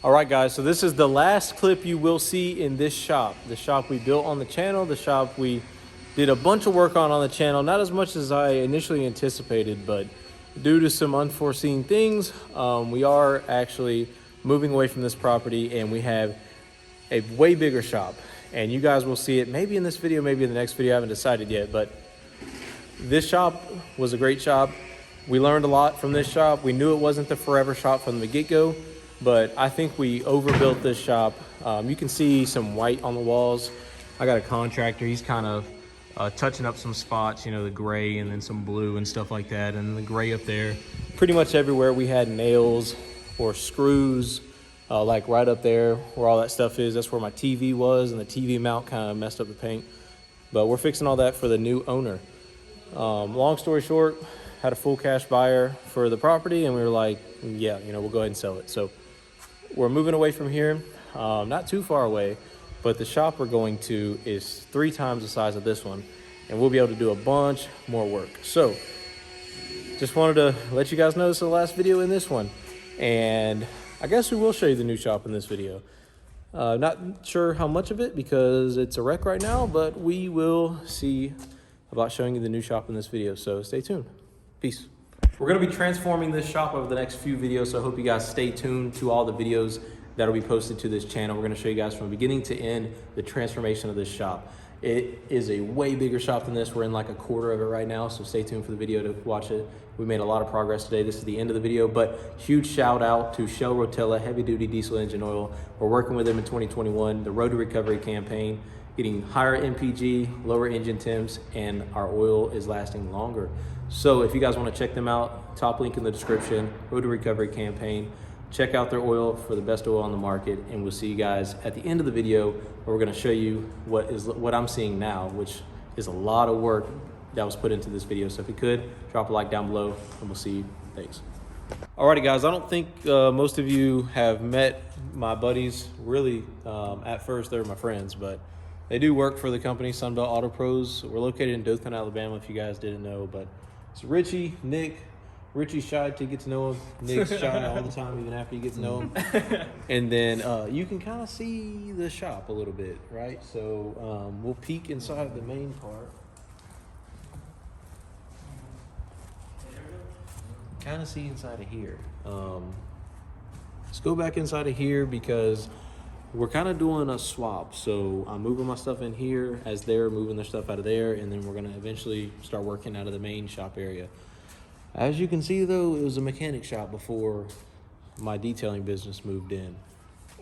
All right, guys, so this is the last clip you will see in this shop. The shop we built on the channel, the shop we did a bunch of work on the channel, not as much as I initially anticipated, but due to some unforeseen things, we are actually moving away from this property and we have a way bigger shop. And you guys will see it maybe in this video, maybe in the next video, I haven't decided yet, but this shop was a great shop. We learned a lot from this shop. We knew it wasn't the forever shop from the get-go, but I think we overbuilt this shop. You can see some white on the walls. I got a contractor, he's kind of touching up some spots, you know, the gray and then some blue and stuff like that, and the gray up there. Pretty much everywhere we had nails or screws, like right up there where all that stuff is. That's where my TV was, and the TV mount kind of messed up the paint. But we're fixing all that for the new owner. Long story short, had a full cash buyer for the property, and we were like, yeah, you know, we'll go ahead and sell it. So we're moving away from here, not too far away, but the shop we're going to is 3 times the size of this one, and we'll be able to do a bunch more work. So just wanted to let you guys know this is the last video in this one, and I guess we will show you the new shop in this video. Not sure how much of it because it's a wreck right now, but we will see about showing you the new shop in this video, so stay tuned. Peace. We're gonna be transforming this shop over the next few videos, so I hope you guys stay tuned to all the videos that'll be posted to this channel. We're gonna show you guys from beginning to end the transformation of this shop. It is a way bigger shop than this. We're in like a quarter of it right now, so stay tuned for the video to watch it. We made a lot of progress today. This is the end of the video, but huge shout out to Shell Rotella Heavy Duty Diesel Engine Oil. We're working with them in 2021, the Road to Recovery campaign, getting higher MPG, lower engine temps, and our oil is lasting longer. So if you guys want to check them out, top link in the description, Road to Recovery campaign. Check out their oil for the best oil on the market, and we'll see you guys at the end of the video where we're going to show you what I'm seeing now, which is a lot of work that was put into this video. So if you could, drop a like down below, and we'll see you. Thanks. Alrighty, guys, I don't think most of you have met my buddies. Really, at first, they were my friends, but they do work for the company, Sunbelt Auto Pros. We're located in Dothan, Alabama, if you guys didn't know, but it's Richie, Nick. Richie's shy to get to know him. Nick's shy all the time, even after you get to know him. And then you can kind of see the shop a little bit, right? So we'll peek inside the main part. Kind of see inside of here. Let's go back inside of here because we're kind of doing a swap. So I'm moving my stuff in here as they're moving their stuff out of there, and then we're going to eventually start working out of the main shop area. As you can see, though, it was a mechanic shop before my detailing business moved in.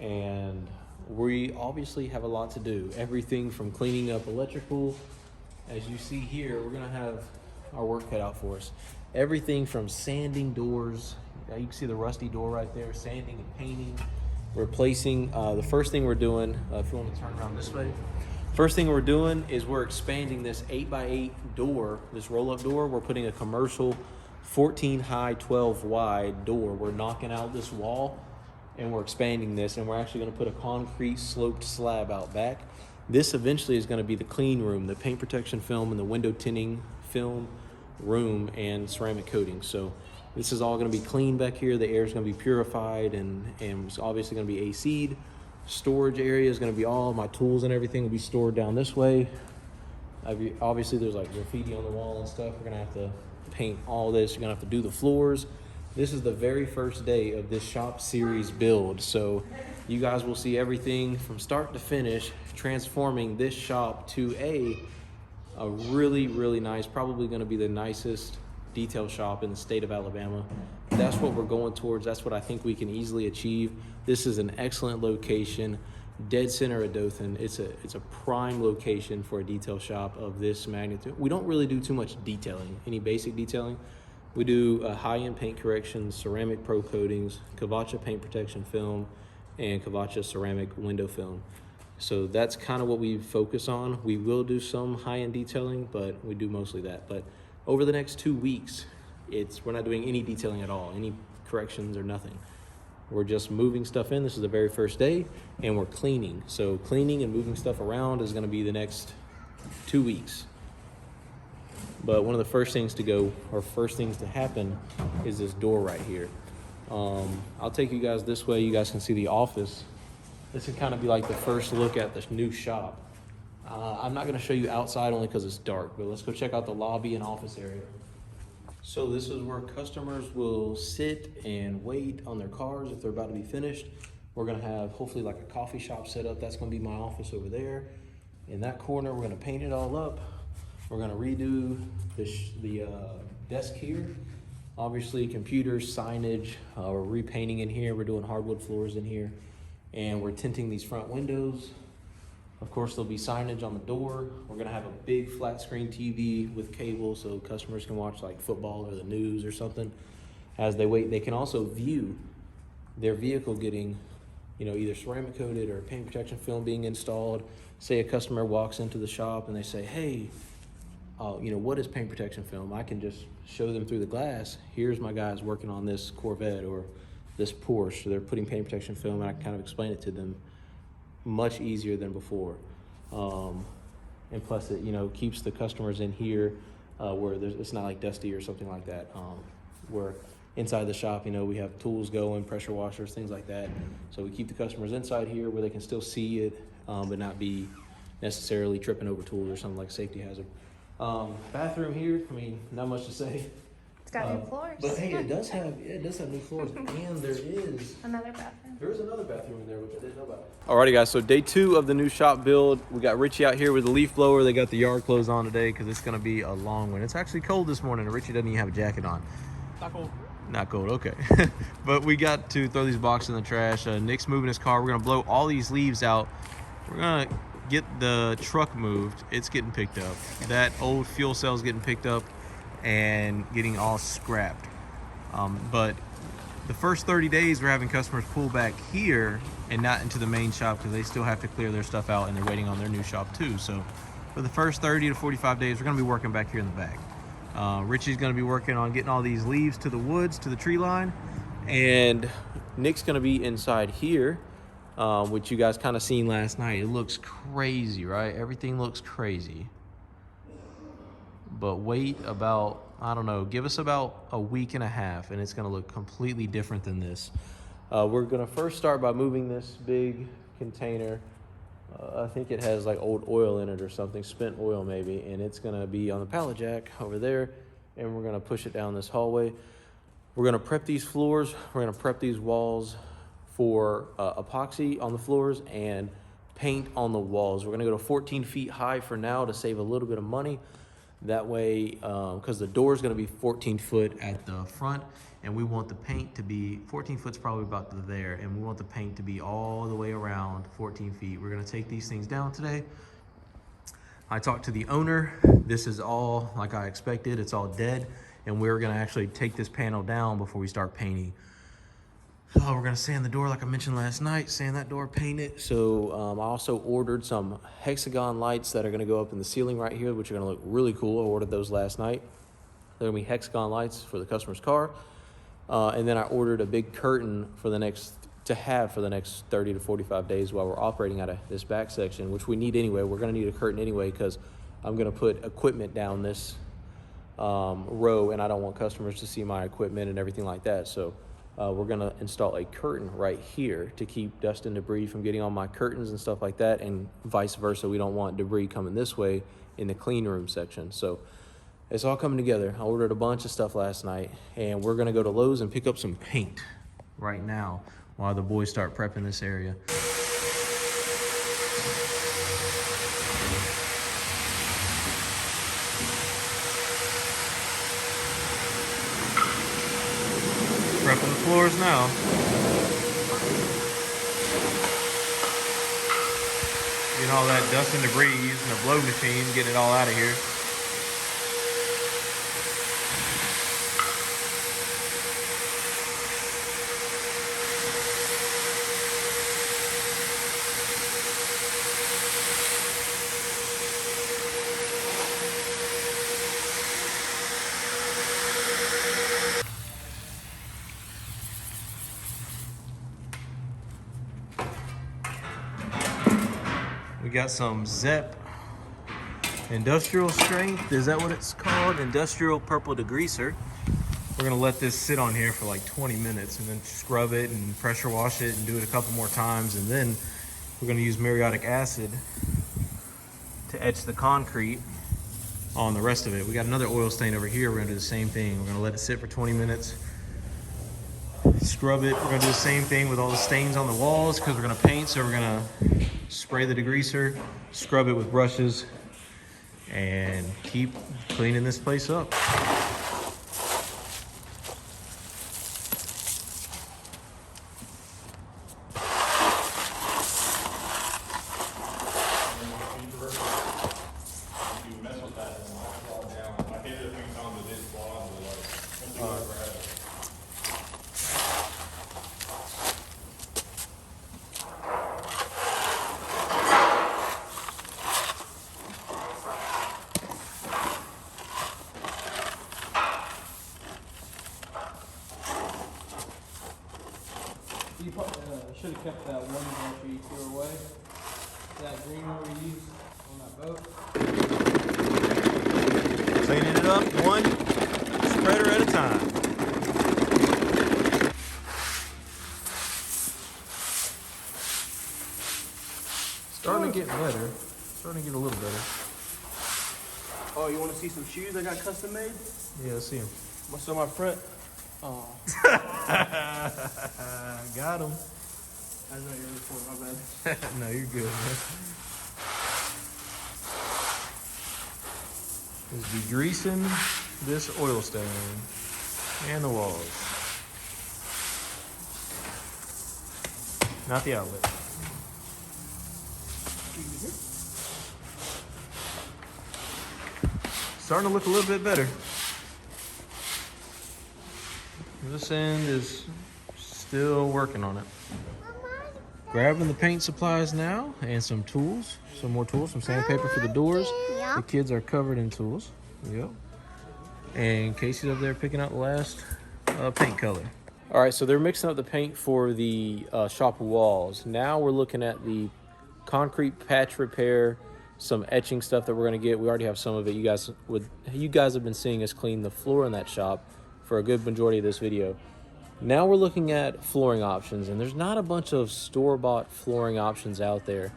And we obviously have a lot to do. Everything from cleaning up electrical. As you see here, we're gonna have our work cut out for us. Everything from sanding doors. You can see the rusty door right there, sanding and painting, replacing. The first thing we're doing, if you want to turn around this way, first thing we're doing is we're expanding this 8x8 door, this roll-up door. We're putting a commercial 14 high, 12 wide door. We're knocking out this wall and we're expanding this, and we're actually going to put a concrete sloped slab out back. This eventually is going to be the clean room, the paint protection film and the window tinting film room and ceramic coating. So this is all going to be clean back here. The air is going to be purified and it's obviously going to be AC'd. Storage area is going to be all my tools and everything will be stored down this way. Obviously there's like graffiti on the wall and stuff. We're going to have to paint all this. You're gonna have to do the floors. This is the very first day of this shop series build, so you guys will see everything from start to finish, transforming this shop to a really nice, probably going to be the nicest detail shop in the state of Alabama. That's what we're going towards. That's what I think we can easily achieve. This is an excellent location, dead center of Dothan. It's a prime location for a detail shop of this magnitude. We don't really do too much detailing, any basic detailing. We do high-end paint corrections, ceramic pro coatings, Kavacha paint protection film, and Kavacha ceramic window film. So that's kind of what we focus on. We will do some high-end detailing, but we do mostly that. But over the next 2 weeks, we're not doing any detailing at all, any corrections or nothing. We're just moving stuff in. This is the very first day, and we're cleaning. So cleaning and moving stuff around is gonna be the next 2 weeks. But one of the first things to go, or first things to happen, is this door right here. I'll take you guys this way. You guys can see the office. This would kind of be like the first look at this new shop. I'm not going to show you outside only because it's dark, but let's go check out the lobby and office area. So this is where customers will sit and wait on their cars if they're about to be finished. We're going to have hopefully like a coffee shop set up. That's going to be my office over there. In that corner, we're going to paint it all up. We're going to redo the desk here. Obviously, computers, signage. We're repainting in here. We're doing hardwood floors in here. And we're tinting these front windows. Of course, there'll be signage on the door. We're gonna have a big flat screen TV with cable so customers can watch like football or the news or something. As they wait, they can also view their vehicle getting, either ceramic coated or paint protection film being installed. Say a customer walks into the shop and they say, hey, what is paint protection film? I can just show them through the glass. Here's my guys working on this Corvette or this Porsche. So they're putting paint protection film, and I can kind of explain it to them much easier than before. And plus it, keeps the customers in here where it's not like dusty or something like that. Where inside the shop, we have tools going, pressure washers, things like that. So we keep the customers inside here where they can still see it, but not be necessarily tripping over tools or something like safety hazard. Bathroom here, not much to say. It's got new floors. But hey, it does have new floors, and there is another bathroom. There is another bathroom in there, which I didn't know about. Alrighty, guys. So day 2 of the new shop build. We got Richie out here with the leaf blower. They got the yard clothes on today because it's gonna be a long one. It's actually cold this morning, and Richie doesn't even have a jacket on. Not cold. Not cold. Okay. But we got to throw these boxes in the trash. Nick's moving his car. We're gonna blow all these leaves out. We're gonna get the truck moved. It's getting picked up. That old fuel cell's getting picked up and getting all scrapped. But the first 30 days we're having customers pull back here and not into the main shop because they still have to clear their stuff out and they're waiting on their new shop too. So for the first 30 to 45 days, we're gonna be working back here in the back. Richie's gonna be working on getting all these leaves to the woods, to the tree line. And Nick's gonna be inside here, which you guys kind of seen last night. It looks crazy, right? Everything looks crazy. But wait about, give us about a week and a half and it's gonna look completely different than this. We're gonna first start by moving this big container. I think it has like old oil in it or something, spent oil maybe, and it's gonna be on the pallet jack over there, and we're gonna push it down this hallway. We're gonna prep these floors, we're gonna prep these walls for epoxy on the floors and paint on the walls. We're gonna go to 14 feet high for now to save a little bit of money. That way, because the door is going to be 14 foot at the front, and we want the paint to be 14 foot's probably about there, and we want the paint to be all the way around 14 feet. We're going to take these things down today. I talked to the owner. This is all like I expected. It's all dead, and we're going to actually take this panel down before we start painting. We're going to sand the door like I mentioned last night, sand that door, paint it. So I also ordered some hexagon lights that are going to go up in the ceiling right here, which are going to look really cool. I ordered those last night. They're going to be hexagon lights for the customer's car. And then I ordered a big curtain for the next 30 to 45 days while we're operating out of this back section, which we need anyway. We're going to need a curtain anyway because I'm going to put equipment down this row, and I don't want customers to see my equipment and everything like that. So we're gonna install a curtain right here to keep dust and debris from getting on my curtains and stuff like that, and vice versa. We don't want debris coming this way in the clean room section. So it's all coming together. I ordered a bunch of stuff last night, and we're gonna go to Lowe's and pick up some paint right now while the boys start prepping this area. Prepping the floors now. Getting all that dust and debris, using a blow machine, getting it all out of here. We got some Zep Industrial Strength. Is that what it's called? Industrial Purple Degreaser. We're gonna let this sit on here for like 20 minutes and then scrub it and pressure wash it and do it a couple more times. And then we're gonna use muriatic acid to etch the concrete on the rest of it. We got another oil stain over here. We're gonna do the same thing. We're gonna let it sit for 20 minutes, scrub it. We're gonna do the same thing with all the stains on the walls because we're gonna paint. So we're gonna spray the degreaser, scrub it with brushes, and keep cleaning this place up. You should have kept that one after you threw away. That green one we used on that boat. Cleaning it up one spreader at a time. Starting to get better. Starting to get a little better. Oh, you want to see some shoes I got custom made? Yeah, let's see them. What's on my front? Oh. Got him. I know you're recording, my bad. No, you're good, man. Just degreasing this oil stain and the walls. Not the outlet. Starting to look a little bit better. This end is still working on it. Grabbing the paint supplies now and some tools, some more tools, some sandpaper for the doors. The kids are covered in tools. Yep. And Casey's up there picking out the last paint color. All right, so they're mixing up the paint for the shop walls. Now we're looking at the concrete patch repair, some etching stuff that we're gonna get. We already have some of it. You guys have been seeing us clean the floor in that shop for a good majority of this video. Now we're looking at flooring options, and there's not a bunch of store-bought flooring options out there.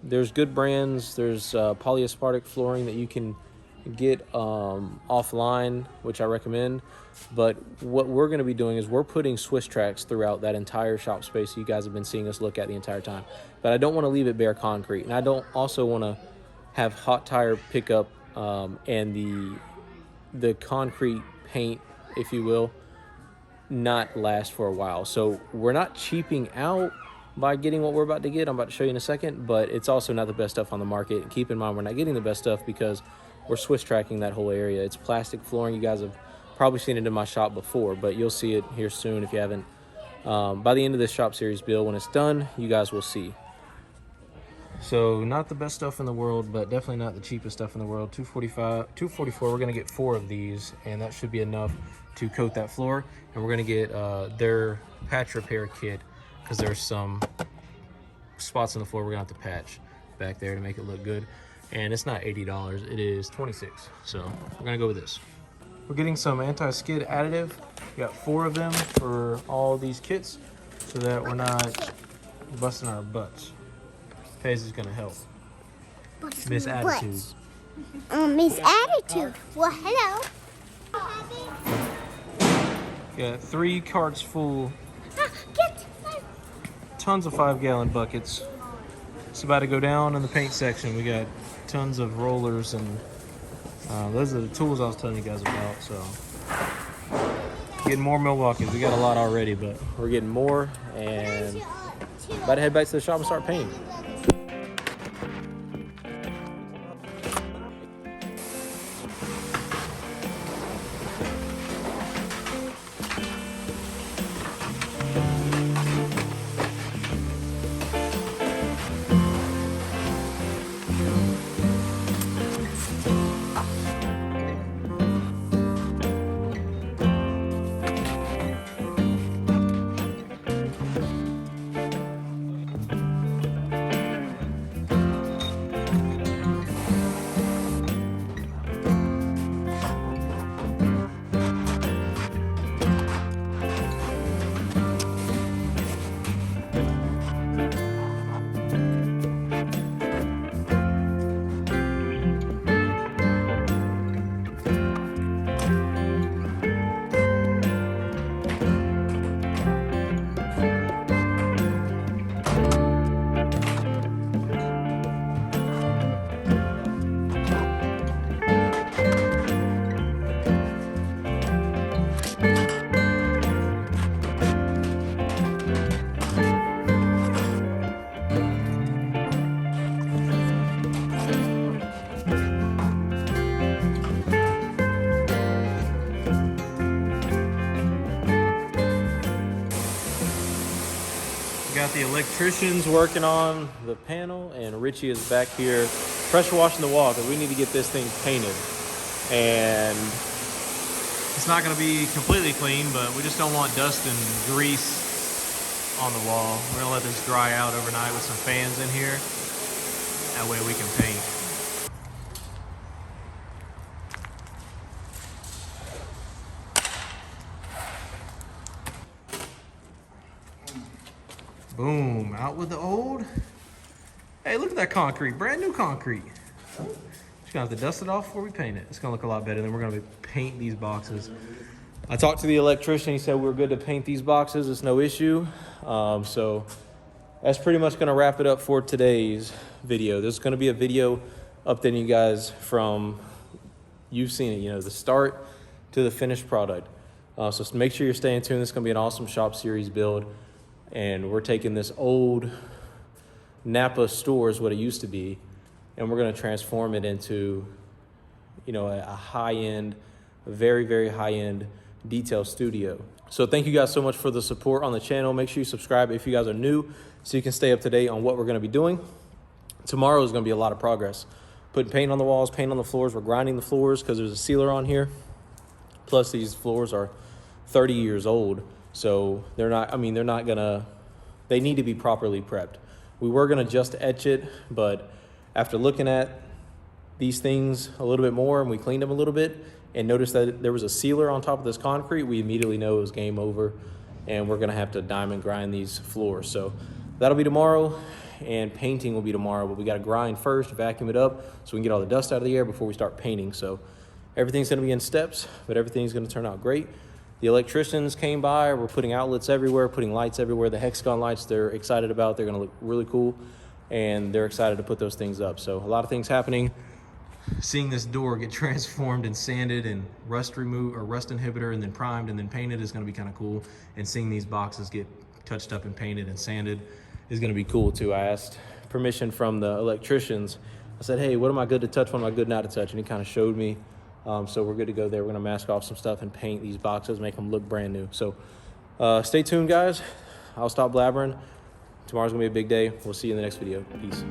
There's good brands. There's polyaspartic flooring that you can get offline, which I recommend. But what we're going to be doing is we're putting Swiss tracks throughout that entire shop space you guys have been seeing us look at the entire time. But I don't want to leave it bare concrete, and I don't also want to have hot tire pickup and the concrete paint, if you will, not last for a while. So we're not cheaping out by getting what we're about to get. I'm about to show you in a second, but it's also not the best stuff on the market. And keep in mind, we're not getting the best stuff because we're Swiss tracking that whole area. It's plastic flooring. You guys have probably seen it in my shop before, but you'll see it here soon if you haven't. By the end of this shop series build, when it's done, you guys will see. So not the best stuff in the world, but definitely not the cheapest stuff in the world. $244. We're gonna get 4 of these, and that should be enough to coat that floor. And we're gonna get their patch repair kit because there's some spots on the floor we're gonna have to patch back there to make it look good. And it's not $80, it is $26. So we're gonna go with this. We're getting some anti-skid additive. We got 4 of them for all these kits so that we're not busting our butts. Paige is gonna help. Miss Attitude. Miss Attitude. Well, hello. Got 3 carts full, Get. tons of 5-gallon buckets. It's about to go down in the paint section. We got tons of rollers, and those are the tools I was telling you guys about. So getting more Milwaukee's. We got a lot already, but we're getting more, and about to head back to the shop and start painting. got the electricians working on the panel, and Richie is back here pressure washing the wall because we need to get this thing painted. And it's not going to be completely clean, but we just don't want dust and grease on the wall. We're going to let this dry out overnight with some fans in here. That way we can paint. Boom, out with the old. Hey, look at that concrete, brand new concrete. Just gonna have to dust it off before we paint it. It's gonna look a lot better. Then we're gonna paint these boxes. I talked to the electrician, he said we're good to paint these boxes, it's no issue. So that's pretty much gonna wrap it up for today's video. There's gonna be a video updating you guys from, you've seen it, you know, the start to the finished product. So make sure you're staying tuned. This is gonna be an awesome shop series build. And we're taking this old NAPA store is what it used to be, and we're going to transform it into, you know, a high-end, very, very high-end detail studio. So thank you guys so much for the support on the channel. Make sure you subscribe if you guys are new so you can stay up to date on what we're going to be doing. Tomorrow is going to be a lot of progress. Putting paint on the walls, paint on the floors. We're grinding the floors because there's a sealer on here. Plus these floors are 30 years old. So they're not, I mean, they're not gonna, they need to be properly prepped. We were gonna just etch it, but after looking at these things a little bit more and we cleaned them a little bit and noticed that there was a sealer on top of this concrete, we immediately know it was game over and we're gonna have to diamond grind these floors. So that'll be tomorrow and painting will be tomorrow, but we gotta grind first, vacuum it up so we can get all the dust out of the air before we start painting. So everything's gonna be in steps, but everything's gonna turn out great. The electricians came by, we're putting outlets everywhere, putting lights everywhere. The hexagon lights they're excited about, they're gonna look really cool, and they're excited to put those things up. So a lot of things happening. Seeing this door get transformed and sanded and rust removed, or rust inhibitor, and then primed and then painted is gonna be kind of cool. And seeing these boxes get touched up and painted and sanded is gonna be cool too. I asked permission from the electricians. I said, hey, what am I good to touch, what am I good not to touch? And he kind of showed me. So we're good to go there. We're gonna mask off some stuff and paint these boxes, make them look brand new. So stay tuned, guys. I'll stop blabbering. Tomorrow's gonna be a big day. We'll see you in the next video. Peace.